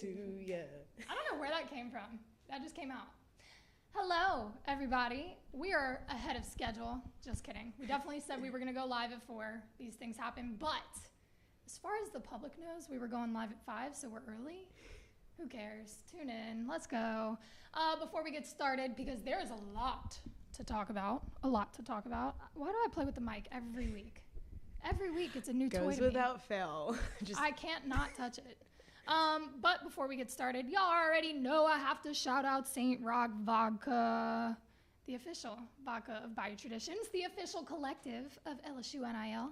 to you. I don't know where that came from. That just came out. Hello, everybody. We are ahead of schedule. Just kidding. We definitely said we were going to go live at 4. These things happen. But as far as the public knows, we were going live at 5, so we're early. Who cares? Tune in. Let's go. Before we get started, because there is a lot to talk about. Why do I play with the mic every week? Every week it's a new toy to me. Goes without fail. I can't not touch it. But before we get started, y'all already know I have to shout out St. Rock Vodka, the official vodka of Bayou Traditions, the official collective of LSU NIL.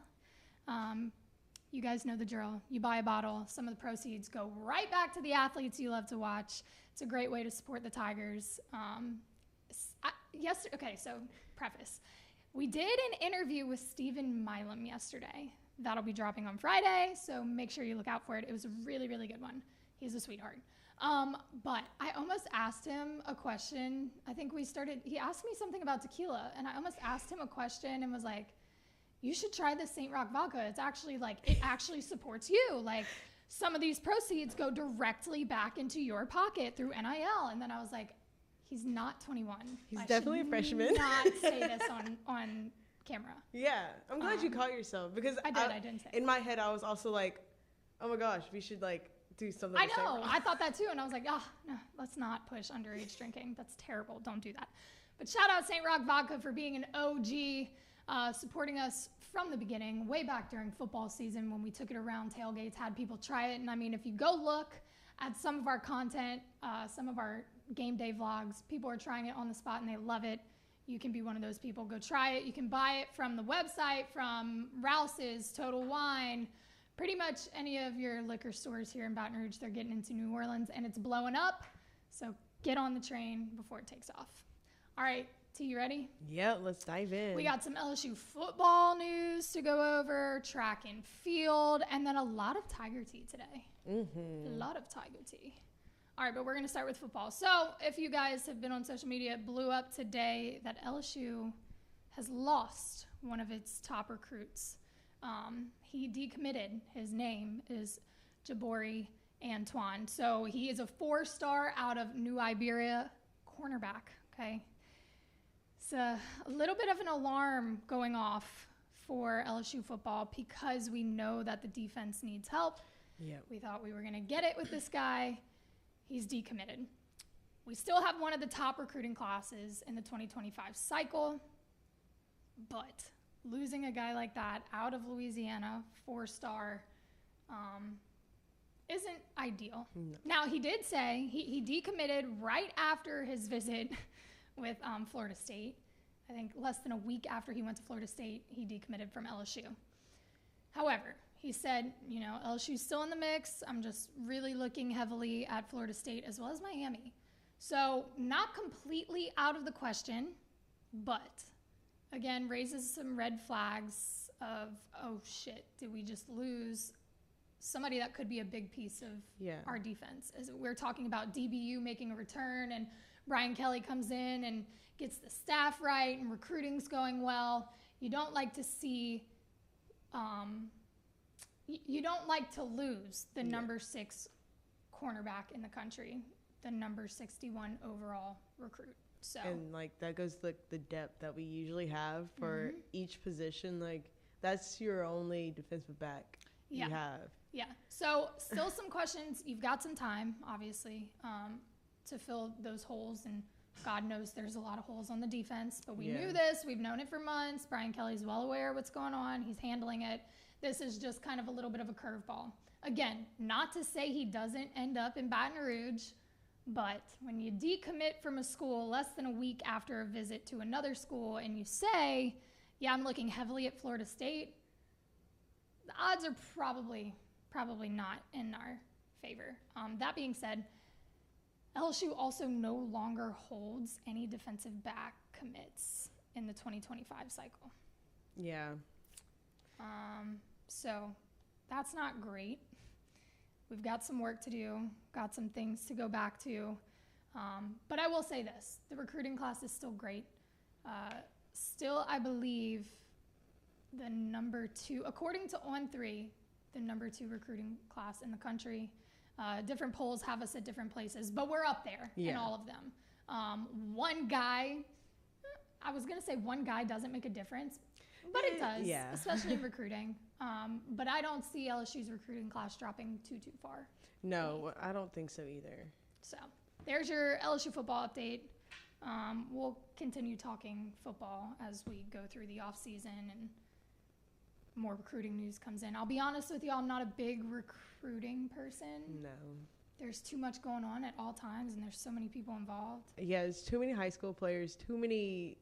You guys know the drill. You buy a bottle, some of the proceeds go right back to the athletes you love to watch. It's a great way to support the Tigers. So preface. We did an interview with Stephen Milam yesterday. That'll be dropping on Friday, so make sure you look out for it. It was a really, really good one. He's a sweetheart. But I almost asked him a question. He asked me something about tequila, and I almost asked him a question and was like, you should try this St. Rock vodka. It's actually it actually supports you. Like, some of these proceeds go directly back into your pocket through NIL. And then I was like, he's not 21. He's definitely a freshman. Not say this on camera. Yeah, I'm glad you caught yourself because I didn't say. In my head, I was also like, oh my gosh, we should do something. I know. I thought that too, and I was like, no, let's not push underage drinking. That's terrible. Don't do that. But shout out St. Rock Vodka for being an OG, supporting us from the beginning, way back during football season when we took it around tailgates, had people try it. And I mean, if you go look at some of our content, some of our game day vlogs, people are trying it on the spot and they love it. You can be one of those people. Go try it. You can buy it from the website, from Rouse's, Total Wine, pretty much any of your liquor stores here in Baton Rouge. They're getting into New Orleans and it's blowing up. So get on the train before it takes off. All right, T, you ready? Yeah, let's dive in. We got some LSU football news to go over, track and field, and then a lot of Tiger tea today. Mm-hmm. A lot of Tiger tea. All right, but we're going to start with football. So if you guys have been on social media, it blew up today that LSU has lost one of its top recruits. He decommitted. His name is Jabori Antoine. So he is a 4-star out of New Iberia cornerback, okay? It's a little bit of an alarm going off for LSU football because we know that the defense needs help. Yep. We thought we were going to get it with this guy. He's decommitted. We still have one of the top recruiting classes in the 2025 cycle, but losing a guy like that out of Louisiana, 4-star, isn't ideal. No. Now, he did say he decommitted right after his visit with Florida State. I think less than a week after he went to Florida State, he decommitted from LSU. However, he said, LSU's still in the mix. I'm just really looking heavily at Florida State as well as Miami. So not completely out of the question, but again, raises some red flags of, oh shit, did we just lose somebody that could be a big piece of our defense? As we're talking about DBU making a return and Brian Kelly comes in and gets the staff right and recruiting's going well. You don't like to see... You don't like to lose the number 6 cornerback in the country, the number 61 overall recruit. So and that goes the depth that we usually have for each position. That's your only defensive back you have. Yeah. So still some questions. You've got some time, obviously, to fill those holes, and God knows there's a lot of holes on the defense. But we knew this. We've known it for months. Brian Kelly's well aware of what's going on. He's handling it. This is just kind of a little bit of a curveball. Again, not to say he doesn't end up in Baton Rouge, but when you decommit from a school less than a week after a visit to another school and you say, I'm looking heavily at Florida State, the odds are probably not in our favor. That being said, LSU also no longer holds any defensive back commits in the 2025 cycle. Yeah. So that's not great. We've got some work to do, got some things to go back to. But I will say this, the recruiting class is still great. Still, I believe the number 2, according to On3, the number 2 recruiting class in the country. Different polls have us at different places, but we're up there in all of them. One guy, I was going to say one guy doesn't make a difference, but it does, especially in recruiting. But I don't see LSU's recruiting class dropping too far. No, I don't think so either. So there's your LSU football update. We'll continue talking football as we go through the off season and more recruiting news comes in. I'll be honest with you, I'm not a big recruiting person. No. There's too much going on at all times, and there's so many people involved. Yeah, there's too many high school players, too many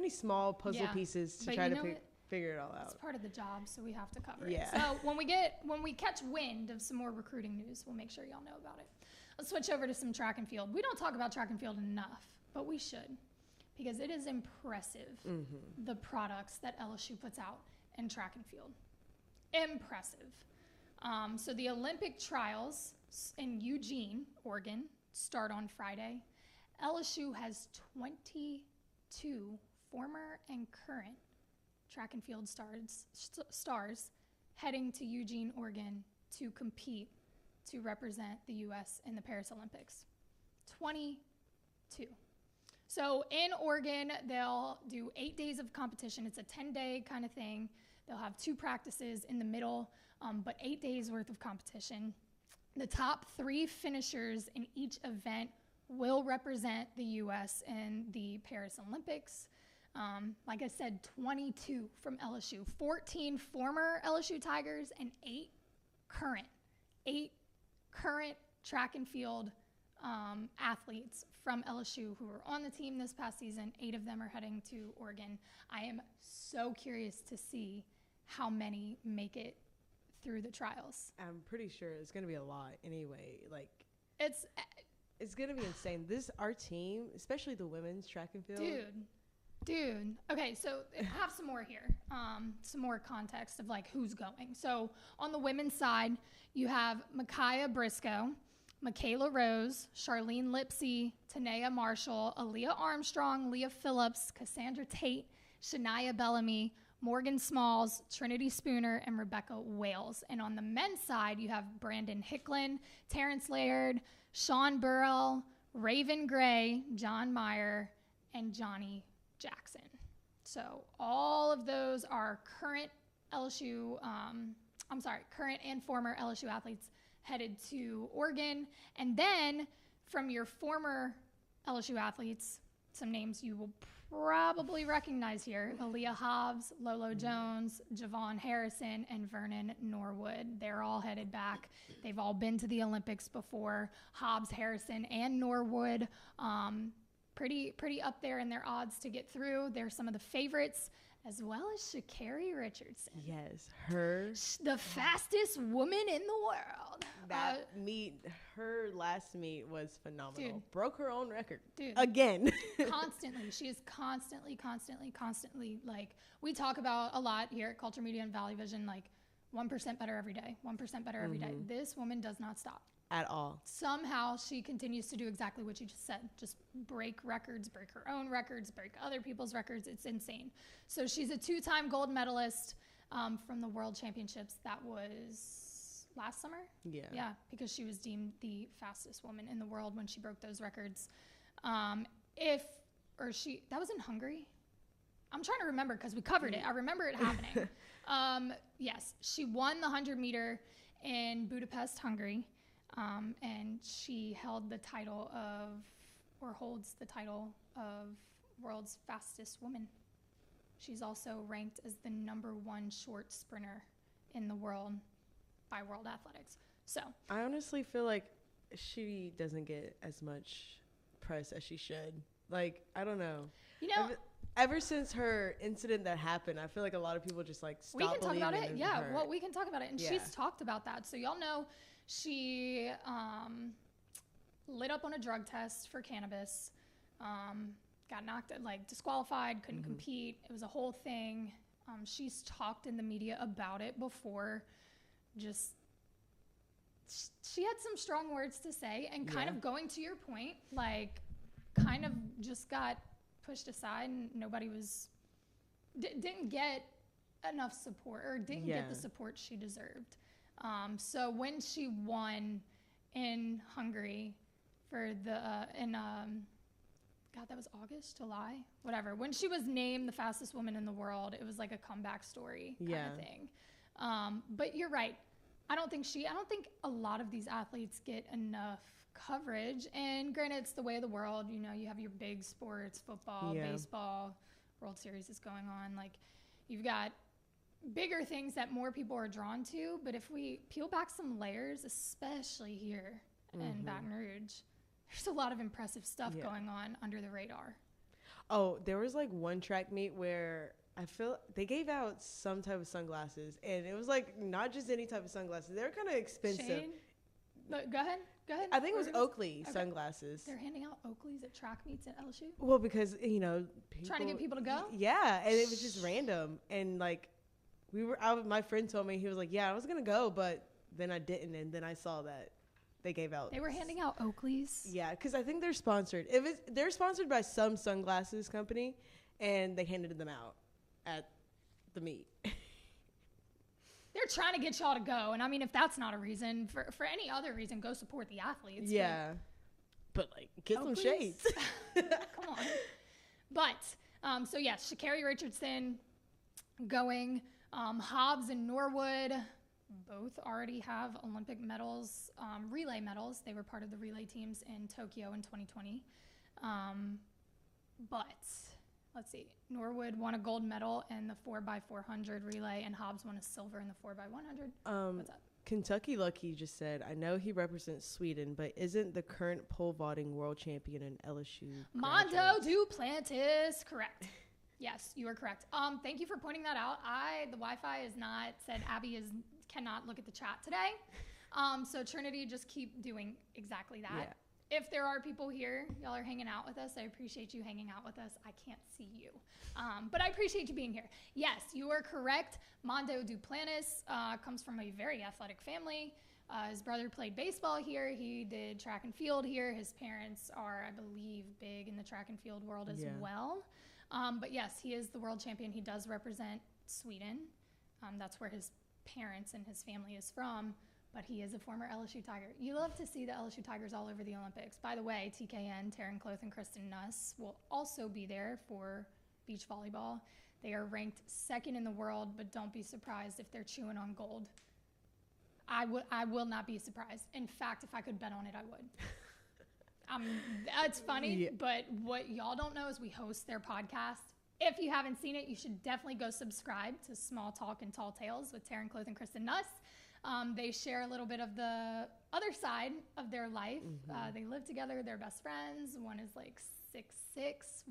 small puzzle pieces to try to figure it all out. It's part of the job, so we have to cover it. So when we catch wind of some more recruiting news, we'll make sure y'all know about it. Let's switch over to some track and field. We don't talk about track and field enough, but we should, because it is impressive, the products that LSU puts out in track and field. Impressive. So the Olympic trials in Eugene, Oregon, start on Friday. LSU has 22 former and current track and field stars heading to Eugene, Oregon to compete to represent the U.S. in the Paris Olympics. 22. So in Oregon, they'll do 8 days of competition. It's a 10-day kind of thing. They'll have 2 practices in the middle, but 8 days worth of competition. The top 3 finishers in each event will represent the U.S. in the Paris Olympics. Like I said, 22 from LSU, 14 former LSU Tigers, and 8 current track and field athletes from LSU who were on the team this past season. 8 of them are heading to Oregon. I am so curious to see how many make it through the trials. I'm pretty sure it's going to be a lot anyway. Like, it's going to be insane. Our team, especially the women's track and field. Dude. Okay, so I have some more here. Some more context of like who's going. So on the women's side, you have Micaiah Briscoe, Michaela Rose, Charlene Lipsey, Tanea Marshall, Aaliyah Armstrong, Leah Phillips, Cassandra Tate, Shania Bellamy, Morgan Smalls, Trinity Spooner, and Rebecca Wales. And on the men's side, you have Brandon Hicklin, Terrence Laird, Sean Burrell, Raven Gray, John Meyer, and Johnny Jackson. So all of those are current and former LSU athletes headed to Oregon. And then from your former LSU athletes, some names you will probably recognize here: Aaliyah Hobbs, Lolo Jones, Javon Harrison, and Vernon Norwood. They're all headed back. They've all been to the Olympics before. Hobbs, Harrison, and Norwood, pretty up there in their odds to get through. They're some of the favorites, as well as Sha'Carri Richardson. Yes, the fastest woman in the world. Her last meet was phenomenal. Dude, broke her own record. Dude, again. Constantly. She is constantly, like, we talk about a lot here at Culture Media and Valley Vision, like 1% better every day, 1% better every day. This woman does not stop. At all. Somehow she continues to do exactly what you just said. Just break records, break her own records, break other people's records. It's insane. So she's a 2-time gold medalist from the World Championships. That was last summer? Yeah, because she was deemed the fastest woman in the world when she broke those records. That was in Hungary? I'm trying to remember because we covered it. I remember it happening. Yes, she won the 100-meter in Budapest, Hungary. And she holds the title of world's fastest woman. She's also ranked as the #1 short sprinter in the world by World Athletics. So I honestly feel like she doesn't get as much press as she should. Like, I don't know. Ever since her incident that happened, I feel like a lot of people just like stop believing in her. We can talk about it. Yeah, well, we can talk about it. And she's talked about that. So y'all know she lit up on a drug test for cannabis, got disqualified, couldn't compete. It was a whole thing. She's talked in the media about it before. She had some strong words to say, and kind of going to your point, like kind of just got pushed aside, and nobody didn't get enough support, or didn't get the support she deserved. So when she won in Hungary for God, that was August, July, whatever. When she was named the fastest woman in the world, it was like a comeback story kind of thing. But you're right. I don't think a lot of these athletes get enough coverage. And granted, it's the way of the world. You know, you have your big sports, football, baseball, World Series is going on. Like, you've got bigger things that more people are drawn to. But if we peel back some layers, especially here in Baton Rouge, there's a lot of impressive stuff going on under the radar. Oh, there was like one track meet where I feel they gave out some type of sunglasses, and it was like not just any type of sunglasses. They were kind of expensive. Shane? Go ahead. I think it was Oakley sunglasses. They're handing out Oakleys at track meets at LSU? Well, because, trying to get people to go? Yeah, and it was just random. And like, my friend told me, he was like, yeah, I was going to go, but then I didn't, and then I saw that they gave out. They were handing out Oakleys. Yeah, because I think they're sponsored. They're sponsored by some sunglasses company, and they handed them out at the meet. They're trying to get y'all to go, and I mean, if that's not a reason, for any other reason, go support the athletes. Yeah, but like, get some shades. Come on. But so yes, Sha'Carri Richardson going. Hobbs and Norwood both already have Olympic medals, relay medals. They were part of the relay teams in Tokyo in 2020. But let's see, Norwood won a gold medal in the 4x400 relay, and Hobbs won a silver in the 4x100. What's up? Kentucky Lucky just said, I know he represents Sweden, but isn't the current pole vaulting world champion in LSU Mondo Duplantis? Correct. Yes, you are correct. Thank you for pointing that out. The Wi-Fi is not said Abby cannot look at the chat today. So Trinity, just keep doing exactly that. Yeah. If there are people here, y'all are hanging out with us. I appreciate you hanging out with us. I can't see you, but I appreciate you being here. Yes, you are correct. Mondo Duplantis comes from a very athletic family. His brother played baseball here. He did track and field here. His parents are, I believe, big in the track and field world as well. But yes, he is the world champion. He does represent Sweden. That's where his parents and his family is from. But he is a former LSU Tiger. You love to see the LSU Tigers all over the Olympics. By the way, TKN, Taryn Cloth, and Kristen Nuss will also be there for beach volleyball. They are ranked second in the world, but don't be surprised if they're chewing on gold. I will not be surprised. In fact, if I could bet on it, I would. That's funny, but what y'all don't know is we host their podcast. If you haven't seen it, you should definitely go subscribe to Small Talk and Tall Tales with Taryn Cloth and Kristen Nuss. They share a little bit of the other side of their life. They live together. They're best friends. One is like 6'6",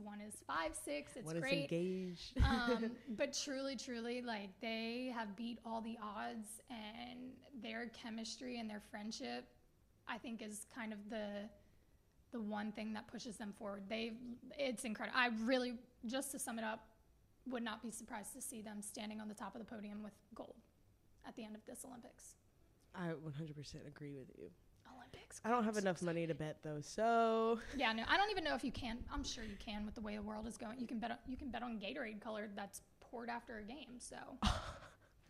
one is 5'6". It's one great. One is engaged. But truly, like, they have beat all the odds, and their chemistry and their friendship, I think, is kind of the one thing that pushes them forward. It's incredible. I really, just to sum it up, would not be surprised to see them standing on the top of the podium with gold at the end of this Olympics. I 100% agree with you. Olympics. I don't have enough money to bet though, so yeah, no, I don't even know if you can. I'm sure you can with the way the world is going. You can bet on Gatorade color that's poured after a game. So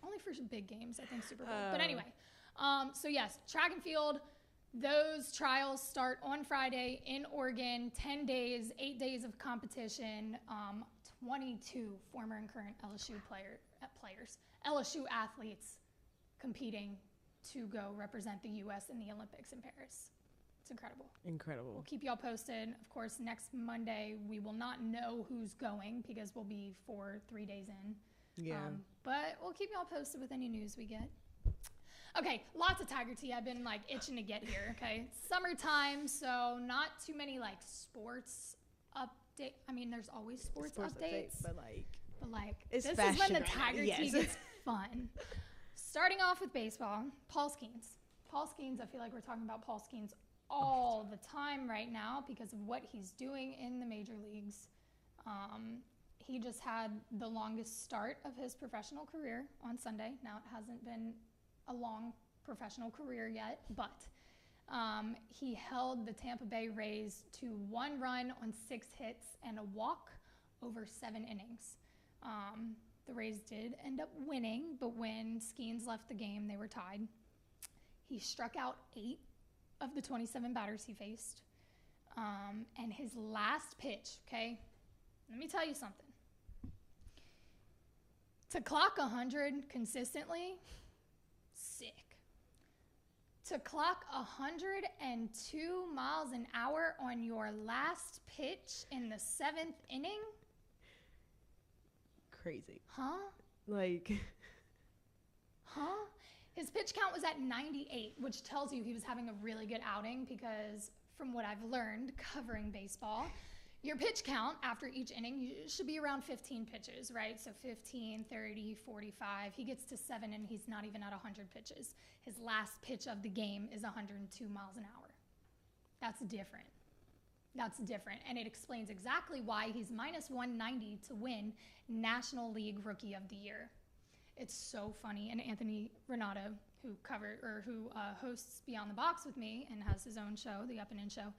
only for big games, I think Super Bowl. But anyway, so yes, track and field. Those trials start on Friday in Oregon. 10 days, 8 days of competition. 22 former and current LSU players, LSU athletes competing to go represent the U.S. in the Olympics in Paris. It's incredible. Incredible. We'll keep y'all posted. Of course, next Monday, we will not know who's going because we'll be 3 days in. Yeah. But we'll keep y'all posted with any news we get. Okay, lots of Tiger tea. I've been, like, itching to get here, okay? It's summertime, so not too many, like, sports updates. I mean, there's always sports updates. But this is when the Tiger tea gets fun. Starting off with baseball, Paul Skeens. Paul Skeens, I feel like we're talking about Paul Skeens all the time right now because of what he's doing in the major leagues. He just had the longest start of his professional career on Sunday. Now, it hasn't been a long professional career yet, but he held the Tampa Bay Rays to 1 run on 6 hits and a walk over 7 innings. The Rays did end up winning, but when Skeens left the game, they were tied. He struck out 8 of the 27 batters he faced. And his last pitch, okay, let me tell you something. To clock 100 consistently, sick. To clock 102 miles an hour on your last pitch in the 7th inning? Crazy. Huh? Like. Huh? His pitch count was at 98, which tells you he was having a really good outing because from what I've learned covering baseball, your pitch count after each inning should be around 15 pitches, right? So 15, 30, 45. He gets to 7 and he's not even at 100 pitches. His last pitch of the game is 102 miles an hour. That's different. That's different. And it explains exactly why he's minus 190 to win National League Rookie of the Year. It's so funny. And Anthony Renato, who hosts Beyond the Box with me and has his own show, the Up and In Show,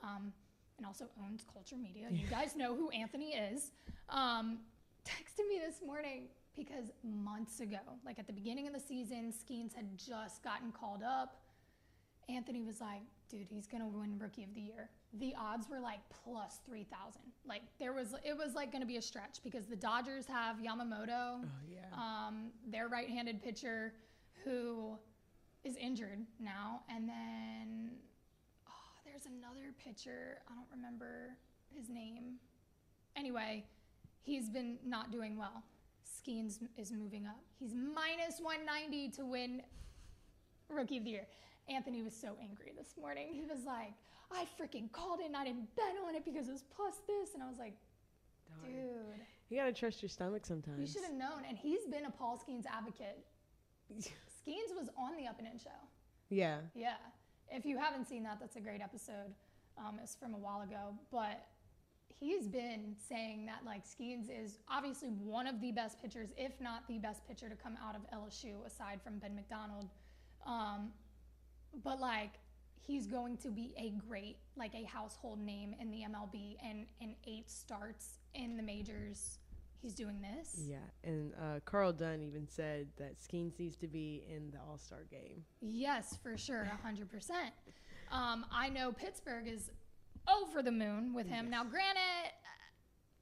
and also owns Culture Media. You guys know who Anthony is. Texted me this morning because months ago, like at the beginning of the season, Skeens had just gotten called up. Anthony was like, dude, he's going to win Rookie of the Year. The odds were like plus 3,000. Like it was like going to be a stretch because the Dodgers have Yamamoto, their right-handed pitcher who is injured now. And then there's another pitcher. I don't remember his name. Anyway, he's been not doing well. Skeens is moving up. He's minus 190 to win Rookie of the Year. Anthony was so angry this morning. He was like, I freaking called it and I didn't bet on it because it was plus this. And I was like, dude. You got to trust your stomach sometimes. You should have known. And he's been a Paul Skeens advocate. Skeens was on the Up and In Show. Yeah. Yeah. If you haven't seen that, that's a great episode. It's from a while ago. But he's been saying that, like, Skeens is obviously one of the best pitchers, if not the best pitcher to come out of LSU, aside from Ben McDonald. But, like, he's going to be a great, like, a household name in the MLB. And in 8 starts in the majors, he's doing this. Yeah, and Carl Dunn even said that Skeens needs to be in the All-Star game. Yes, for sure, 100%. I know Pittsburgh is over the moon with him. Yes. Now, granted,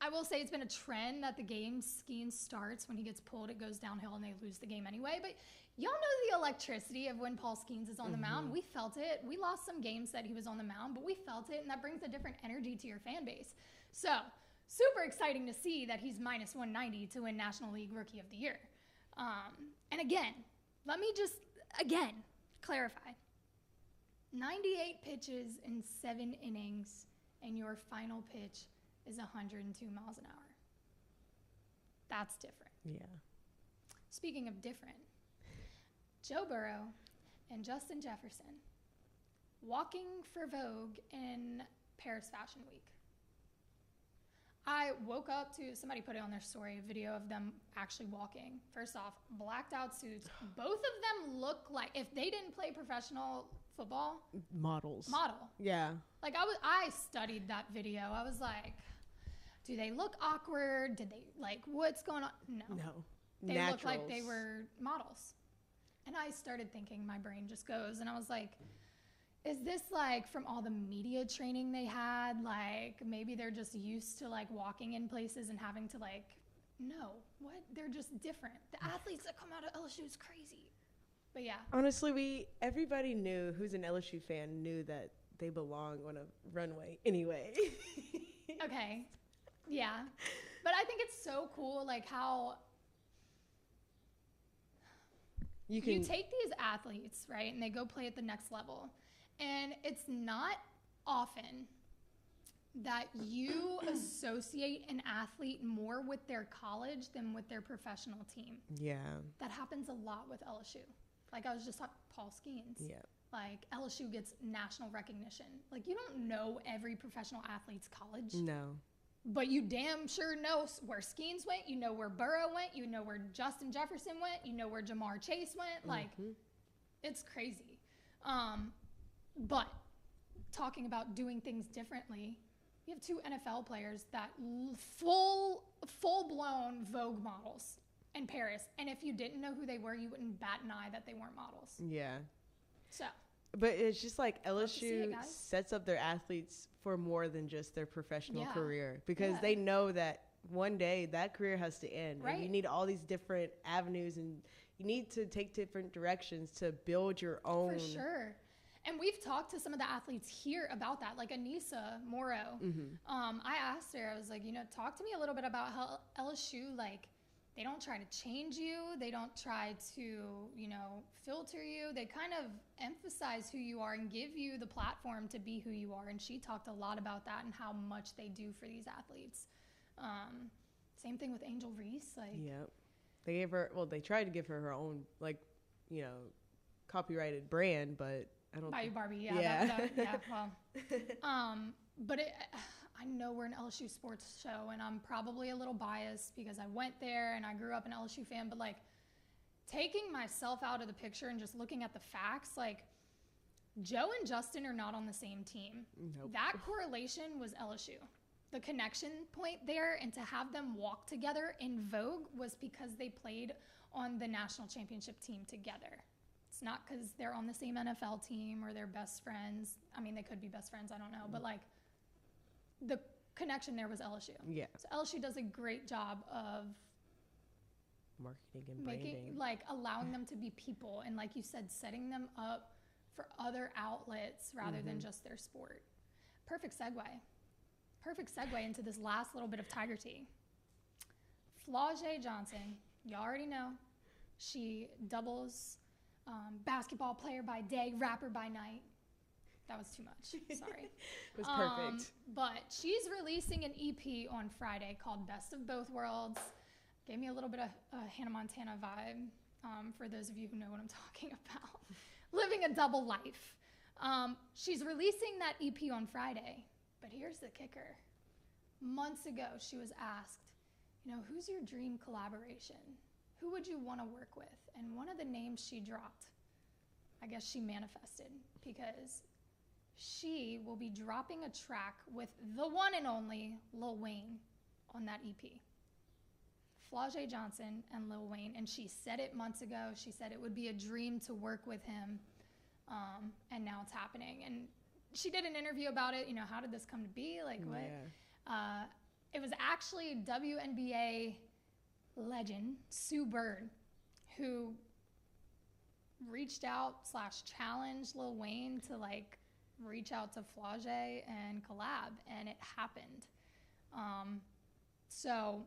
I will say it's been a trend that the game Skeens starts. When he gets pulled, it goes downhill and they lose the game anyway. But y'all know the electricity of when Paul Skeens is on the mound. We felt it. We lost some games that he was on the mound, but we felt it, and that brings a different energy to your fan base. So, super exciting to see that he's minus 190 to win National League Rookie of the Year. And again, let me just, clarify. 98 pitches in 7 innings, and your final pitch is 102 miles an hour. That's different. Yeah. Speaking of different, Joe Burrow and Justin Jefferson walking for Vogue in Paris Fashion Week. I woke up to, somebody put it on their story, a video of them actually walking. First off, blacked out suits. Both of them look like, if they didn't play professional football. Model. Yeah. Like I studied that video. I was like, do they look awkward? Did they, like, what's going on? No. They look like they were models. And I started thinking, my brain just goes, and I was like, is this like from all the media training they had? Like maybe they're just used to like walking in places and having to like, no, what? They're just different. The athletes that come out of LSU is crazy. But yeah. Honestly, everybody who's an LSU fan knew that they belong on a runway anyway. Okay. Yeah. But I think it's so cool, like how you take these athletes, right, and they go play at the next level. And it's not often that you associate an athlete more with their college than with their professional team. Yeah. That happens a lot with LSU. Like I was just talking Paul Skeens. Yeah. Like LSU gets national recognition. Like you don't know every professional athlete's college. No. But you damn sure know where Skeens went. You know where Burrow went. You know where Justin Jefferson went. You know where Jamar Chase went. Like, it's crazy. But talking about doing things differently, We have 2 NFL players that full-blown Vogue models in Paris. And if you didn't know who they were, you wouldn't bat an eye that they weren't models. Yeah. So. But it's just like LSU sets up their athletes for more than just their professional career, because they know that one day that career has to end. Right. And you need all these different avenues, and you need to take different directions to build your own. For sure. And we've talked to some of the athletes here about that, like Anissa Morrow. I asked her, I was like, talk to me a little bit about how LSU, like, they don't try to change you. They don't try to, filter you. They kind of emphasize who you are and give you the platform to be who you are. And she talked a lot about that and how much they do for these athletes. Same thing with Angel Reese. Yep. They gave her, they tried to give her own, copyrighted brand, but I don't Bayou Barbie, but I know we're an LSU Sports show, and I'm probably a little biased because I went there and I grew up an LSU fan, but taking myself out of the picture and just looking at the facts, Joe and Justin are not on the same team. Nope. That correlation was LSU. The connection point there, and to have them walk together in Vogue was because they played on the national championship team together. It's not because they're on the same NFL team or they're best friends. I mean, they could be best friends, I don't know. But the connection there was LSU. Yeah. So LSU does a great job of marketing and branding. Allowing them to be people. And like you said, setting them up for other outlets rather than just their sport. Perfect segue into this last little bit of Tiger Tea. JaeJohnson, you already know. She doubles basketball player by day, rapper by night. That was too much. Sorry. It was perfect. But she's releasing an EP on Friday called Best of Both Worlds. Gave me a little bit of a Hannah Montana vibe, for those of you who know what I'm talking about. Living a double life. She's releasing that EP on Friday. But here's the kicker. Months ago, she was asked, who's your dream collaboration? Who would you want to work with? And one of the names she dropped, I guess she manifested, because she will be dropping a track with the one and only Lil Wayne on that EP. JaeJohnson and Lil Wayne, and she said it months ago. She said it would be a dream to work with him, and now it's happening. And she did an interview about it. How did this come to be? What? Yeah. It was actually WNBA legend Sue Bird who reached out / challenged Lil Wayne to reach out to Flau'jae and collab, and it happened. So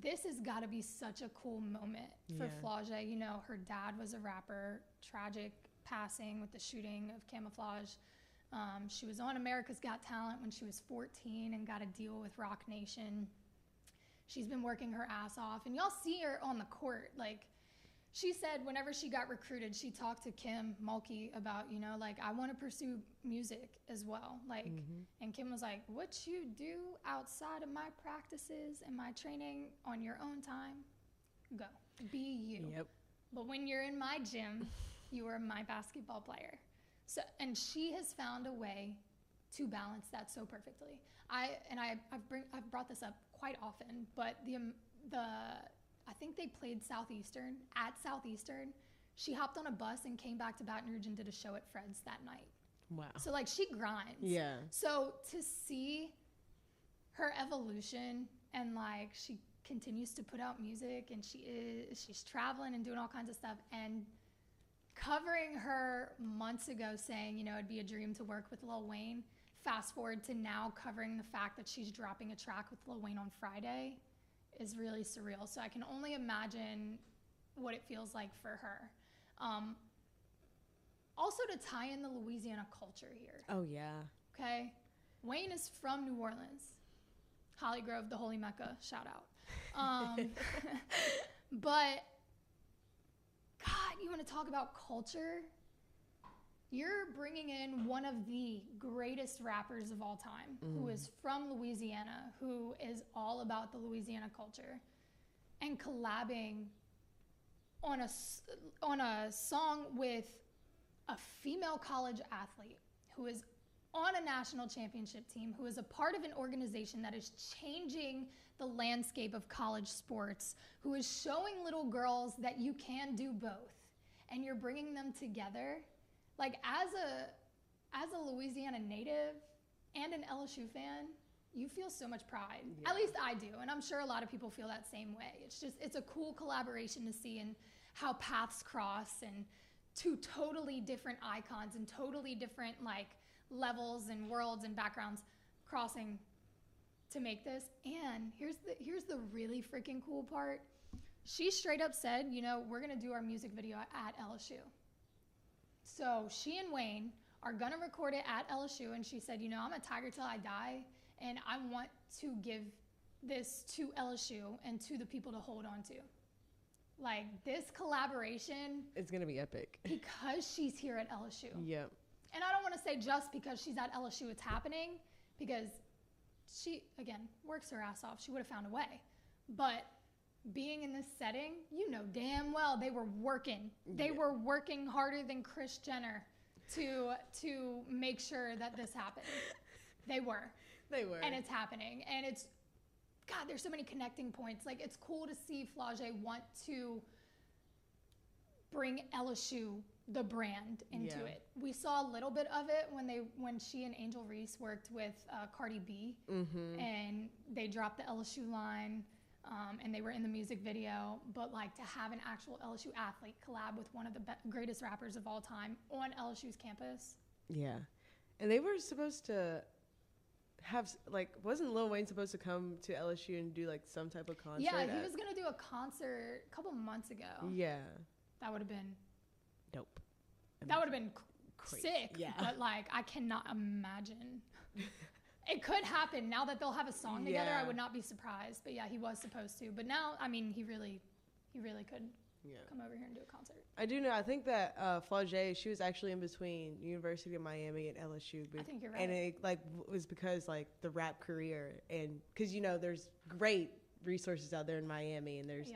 this has got to be such a cool moment for Flau'jae. Her dad was a rapper, tragic passing with the shooting of Camouflage. She was on America's Got Talent when she was 14 and got a deal with Rock Nation. She's been working her ass off, and y'all see her on the court. She said whenever she got recruited, she talked to Kim Mulkey about, I want to pursue music as well. And Kim was like, what you do outside of my practices and my training on your own time, go. Be you. Yep. But when you're in my gym, you are my basketball player. So, and she has found a way to balance that so perfectly. I've brought this up quite often, but I think they played Southeastern. At Southeastern, she hopped on a bus and came back to Baton Rouge and did a show at Fred's that night. Wow. So she grinds. Yeah. So to see her evolution and she continues to put out music, and she's traveling and doing all kinds of stuff, and covering her months ago saying, it'd be a dream to work with Lil Wayne. Fast forward to now covering the fact that she's dropping a track with Lil Wayne on Friday is really surreal. So I can only imagine what it feels like for her. Also to tie in the Louisiana culture here. Oh, yeah. Okay. Wayne is from New Orleans. Holly Grove, the Holy Mecca, shout out. But God, you want to talk about culture? You're bringing in one of the greatest rappers of all time, who is from Louisiana, who is all about the Louisiana culture, and collabing on a song with a female college athlete who is on a national championship team, who is a part of an organization that is changing the landscape of college sports, who is showing little girls that you can do both, and you're bringing them together. Like, as a Louisiana native and an LSU fan, you feel so much pride. Yeah. At least I do, and I'm sure a lot of people feel that same way. It's a cool collaboration to see, and how paths cross, and two totally different icons and totally different like levels and worlds and backgrounds crossing to make this. And here's the really freaking cool part. She straight up said, you know, we're gonna do our music video at LSU. So she and Wayne are gonna record it at LSU, and she said, you know, I'm a Tiger till I die, and I want to give this to LSU and to the people to hold on to. Like, this collaboration, it's gonna be epic because she's here at LSU. Yep. And I don't want to say just because she's at LSU it's happening, because she, again, works her ass off. She would have found a way. But being in this setting, you know damn well they were working. They were working harder than Kris Jenner to make sure that this happened. They were. And it's happening. And it's, God, there's so many connecting points. Like, it's cool to see Flau'jae want to bring LSU, the brand, into it. We saw a little bit of it when she and Angel Reese worked with Cardi B, and they dropped the LSU line, and they were in the music video. But like, to have an actual LSU athlete collab with one of the greatest rappers of all time on LSU's campus. Yeah, and they were supposed to have, like, wasn't Lil Wayne supposed to come to LSU and do like some type of concert? Yeah, he was gonna do a concert a couple months ago. Yeah, that would have been dope. That would have been sick. Yeah, but like, I cannot imagine. It could happen now that they'll have a song together. I would not be surprised. But yeah, he was supposed to. But now, I mean, he really could come over here and do a concert. I do know. I think that Flau'jae, she was actually in between University of Miami and LSU. I think you're right. And it was because like the rap career, and because, you know, there's great resources out there in Miami, and there's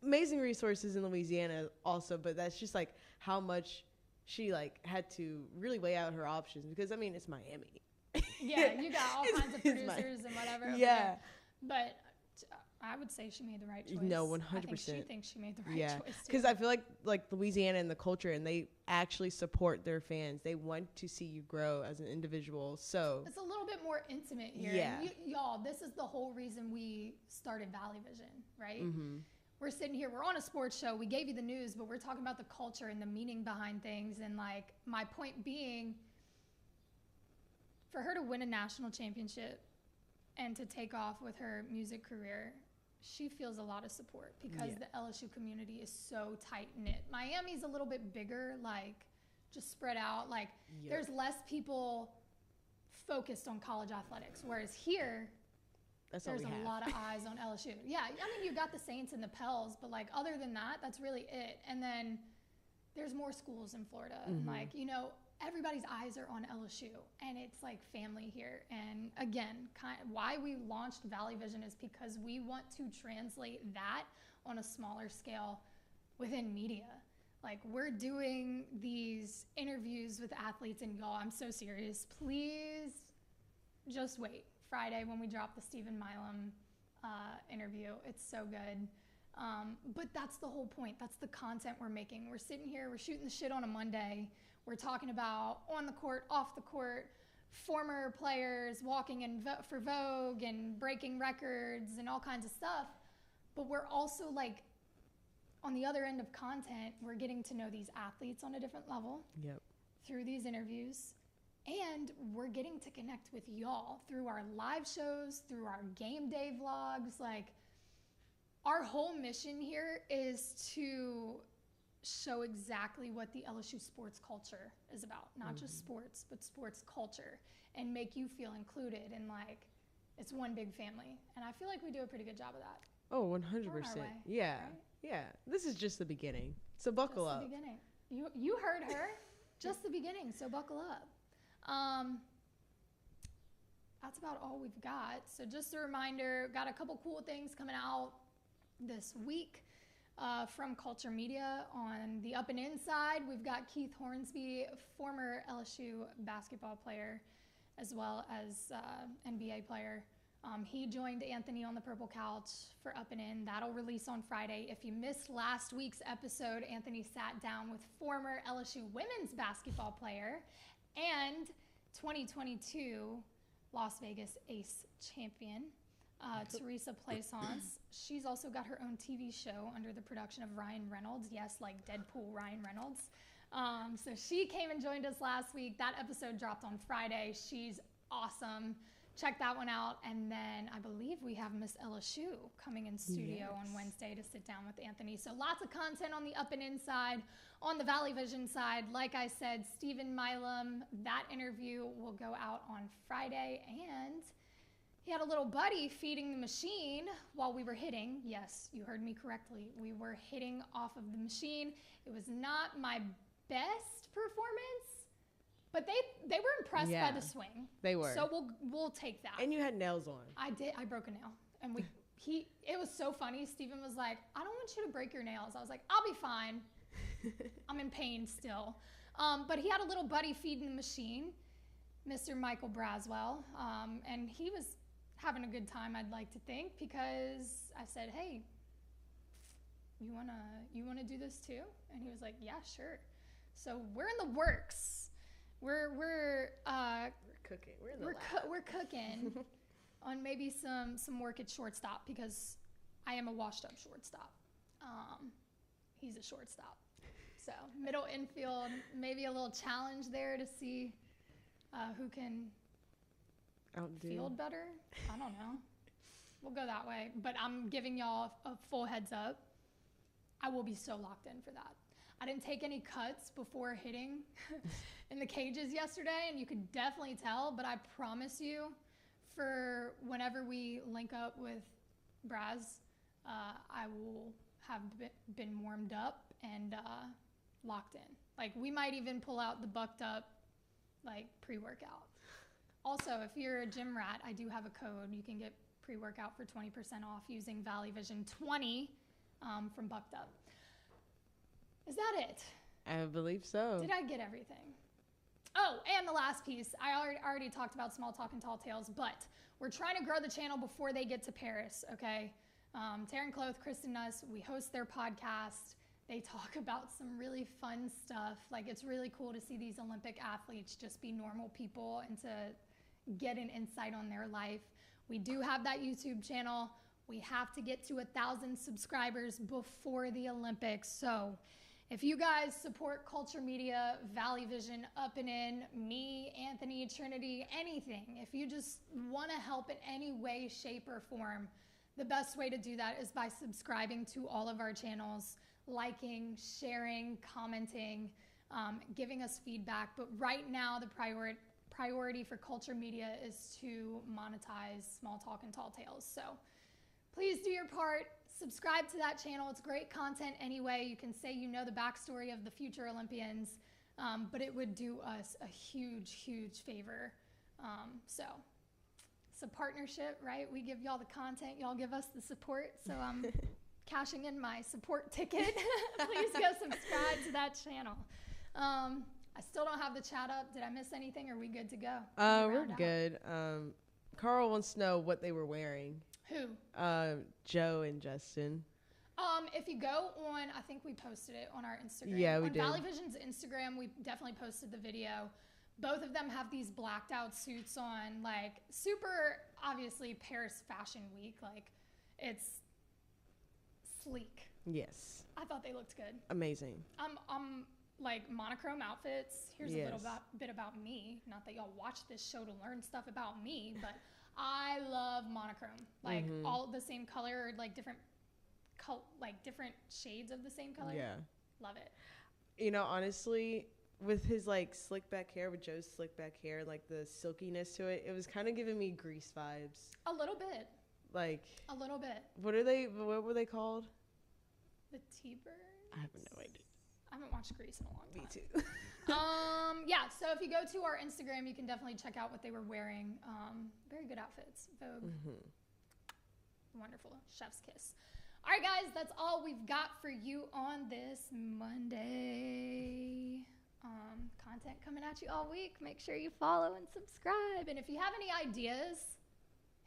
amazing resources in Louisiana also. But that's just like how much she like had to really weigh out her options, because I mean, it's Miami. Yeah, you got all kinds of producers and whatever. Yeah, but I would say she made the right choice. No, 100%. I think she thinks she made the right choice too. Because I feel like Louisiana and the culture, and they actually support their fans. They want to see you grow as an individual. So it's a little bit more intimate here. Yeah, y'all, this is the whole reason we started Valley Vision, right? Mm-hmm. We're sitting here, we're on a sports show. We gave you the news, but we're talking about the culture and the meaning behind things. And like, my point being, for her to win a national championship and to take off with her music career, she feels a lot of support, because the LSU community is so tight-knit. Miami's a little bit bigger, like, just spread out. Like, there's less people focused on college athletics, whereas here, there's a lot of eyes on LSU. Yeah, I mean, you got the Saints and the Pels, but like, other than that, that's really it. And then there's more schools in Florida. Mm-hmm. Like, you know, everybody's eyes are on LSU, and it's like family here. And again, why we launched Valley Vision is because we want to translate that on a smaller scale within media. Like, we're doing these interviews with athletes, and y'all, I'm so serious. Please just wait. Friday when we drop the Stephen Milam interview. It's so good. But that's the whole point. That's the content we're making. We're sitting here, we're shooting the shit on a Monday. We're talking about on the court, off the court, former players walking in for Vogue and breaking records and all kinds of stuff. But we're also, like, on the other end of content, we're getting to know these athletes on a different level through these interviews. And we're getting to connect with y'all through our live shows, through our game day vlogs. Like, our whole mission here is to show exactly what the LSU sports culture is about. Not just sports, but sports culture. And make you feel included, and like, it's one big family. And I feel like we do a pretty good job of that. Oh, 100%. Yeah. Right? Yeah. This is just the beginning. So buckle up. Just the beginning. You heard her. Just the beginning. So buckle up. That's about all we've got. So just a reminder, got a couple cool things coming out this week from Culture Media. On the Up and In side, we've got Keith Hornsby, former LSU basketball player, as well as NBA player. He joined Anthony on the Purple Couch for Up and In. That'll release on Friday. If you missed last week's episode, Anthony sat down with former LSU women's basketball player and 2022 Las Vegas Ace champion, Teresa Plaisance. She's also got her own TV show under the production of Ryan Reynolds. Yes, like Deadpool Ryan Reynolds. So she came and joined us last week. That episode dropped on Friday. She's awesome. Check that one out. And then I believe we have Miss LSU coming in studio on Wednesday to sit down with Anthony. So lots of content on the Up and In side. On the Valley Vision side, like I said, Stephen Milam, that interview will go out on Friday. And he had a little buddy feeding the machine while we were hitting. Yes, you heard me correctly. We were hitting off of the machine. It was not my best performance, but they were impressed by the swing. They were. So we'll take that. And you had nails on. I did. I broke a nail. And it was so funny. Steven was like, I don't want you to break your nails. I was like, I'll be fine. I'm in pain still. But he had a little buddy feeding the machine, Mr. Michael Braswell. And he was having a good time, I'd like to think, because I said, hey, you wanna do this too? And he was like, yeah, sure. So we're in the works. We're cooking. We're cooking on maybe some work at shortstop, because I am a washed up shortstop. He's a shortstop. So middle infield, maybe a little challenge there to see who can field better. I don't know. We'll go that way. But I'm giving y'all a full heads up. I will be so locked in for that. I didn't take any cuts before hitting in the cages yesterday, and you could definitely tell, but I promise you, for whenever we link up with Braz, I will have been warmed up and locked in. Like, we might even pull out the bucked up, like, pre-workout. Also, if you're a gym rat, I do have a code. You can get pre-workout for 20% off using Valley Vision 20 from Bucked Up. Is that it? I believe so. Did I get everything? Oh, and the last piece. I already talked about Small Talk and Tall Tales, but we're trying to grow the channel before they get to Paris, okay? Taryn Cloth, Kristen Nuss, we host their podcast. They talk about some really fun stuff. Like, it's really cool to see these Olympic athletes just be normal people and to get an insight on their life. We do have that YouTube channel. We have to get to 1,000 subscribers before the Olympics. So if you guys support Culture Media, Valley Vision, Up and In, me, Anthony, Trinity, anything, if you just want to help in any way, shape, or form, the best way to do that is by subscribing to all of our channels, liking, sharing, commenting, giving us feedback. But right now, the priority for Culture Media is to monetize Small Talk and Tall Tales. So please do your part. Subscribe to that channel. It's great content anyway. You can say you know the backstory of the future Olympians, but it would do us a huge, huge favor. So it's a partnership, right? We give y'all the content, y'all give us the support. So I'm cashing in my support ticket. Please go subscribe to that channel. I still don't have the chat up. Did I miss anything? Are we good to go? We're good. Carl wants to know what they were wearing. Who? Joe and Justin. If you go on, I think we posted it on our Instagram. Yeah, we did. On Valley Vision's Instagram, we definitely posted the video. Both of them have these blacked out suits on, like super, obviously Paris Fashion Week. Like, it's sleek. Yes. I thought they looked good. Amazing. Like monochrome outfits. Here's a little bit about me. Not that y'all watch this show to learn stuff about me, but I love monochrome. Like all the same color, like different shades of the same color. Yeah. Love it. You know, honestly, with his like slick back hair, with Joe's slick back hair, like the silkiness to it, it was kind of giving me Grease vibes. A little bit. Like. A little bit. What were they called? The T-Birds? I have no idea. I haven't watched Grease in a long time. Me too. Yeah, so if you go to our Instagram, you can definitely check out what they were wearing. Very good outfits. Vogue. Wonderful. Chef's kiss. All right, guys, that's all we've got for you on this Monday. Content coming at you all week. Make sure you follow and subscribe. And if you have any ideas,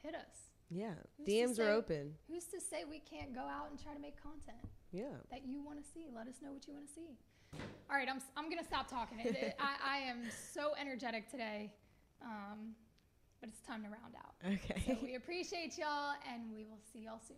hit us. Yeah. DMs are open. Who's to say we can't go out and try to make content? Yeah. That you want to see. Let us know what you want to see. All right, I'm going to stop talking. I am so energetic today, but it's time to round out. Okay. So we appreciate y'all, and we will see y'all soon.